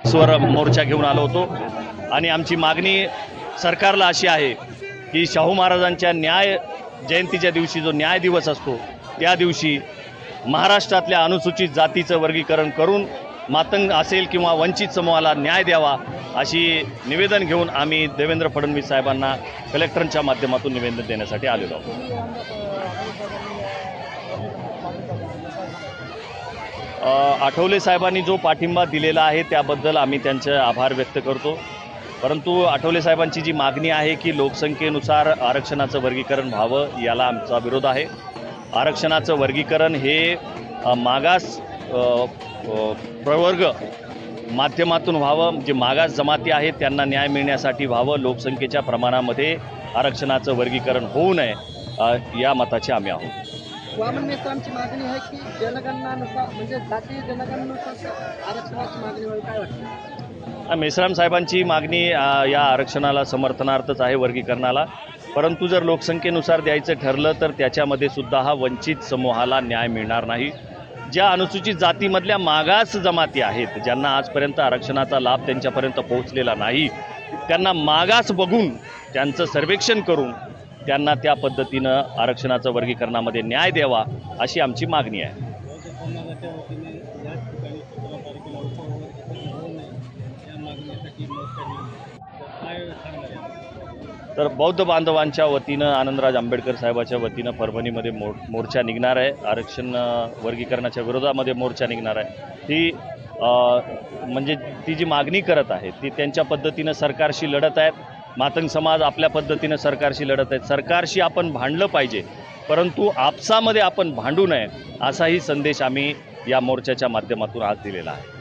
स्वर मोर्चा घेऊन आलो होतो आणि आमची मागणी सरकारला अशी आहे की शाहू महाराजांच्या न्याय जयंतीच्या दिवशी जो न्याय दिवस असतो त्या दिवशी महाराष्ट्रातल्या अनुसूचित जातीचं वर्गीकरण करून मातंग असेल किंवा वंचित समूहाला न्याय द्यावा अशी निवेदन घेऊन आम्ही देवेंद्र फडणवीस साहेबांना कलेक्टरच्या माध्यमातून निवेदन देण्यासाठी आलेलो आहोत. आठवले साहेबांनी जो पाठिंबा दिलेला आहे त्याबद्दल आम्ही त्यांचे आभार व्यक्त करतो. परंतु आठवले साहेबांची जी मागणी आहे की लोकसंख्येनुसार आरक्षणाचं वर्गीकरण व्हावं याला आमचा विरोध आहे. आरक्षणाचं वर्गीकरण हे मागास प्रवर्ग माध्यमातून व्हावं. जे मागास जमाती आहेत त्यांना न्याय मिळण्यासाठी व्हावं. लोकसंख्येच्या प्रमाणामध्ये आरक्षणाचं वर्गीकरण होऊ नये या मताचे आम्ही आहोत. वामन मेश्रामची मागणी आहे की जनगणनानुसार म्हणजे जातीय जनगणनेनुसार आरक्षणाची मागणी व्हावी, काय वाटतं? मेश्राम साहेबांची मागणी या आरक्षणाला समर्थनार्थच आहे, वर्गीकरणाला. परंतु जर लोकसंख्येनुसार द्यायचं ठरलं तर त्याच्यामध्ये सुद्धा हा वंचित समूहाला न्याय मिळणार नाही. ज्या अनुसूचित जातीमधल्या मागास जमाती आहेत ज्यांना आजपर्यंत आरक्षणाचा लाभ त्यांच्यापर्यंत पोहोचलेला नाही त्यांना मागास बघून त्यांचं सर्वेक्षण करून त्यांना त्या पद्धतीनं आरक्षणाचं वर्गीकरणामध्ये न्याय द्यावा अशी आमची मागणी आहे. तर बौद्ध बांधवांच्या वतीनं आनंदराज आंबेडकर साहेबाच्या वतीनं परभणीमध्ये मोर्चा निघणार आहे. आरक्षण वर्गीकरणाच्या विरोधामध्ये मोर्चा निघणार आहे. ती म्हणजे ती जी मागणी करत आहे ती त्यांच्या पद्धतीनं सरकारशी लढत आहेत. मातंग समाज आपल्या पद्धतीनं सरकारशी लढत आहेत. सरकारशी आपण भांडलं पाहिजे परंतु आपसामध्ये आपण भांडू नये असाही संदेश आम्ही या मोर्चाच्या माध्यमातून आज दिलेला आहे.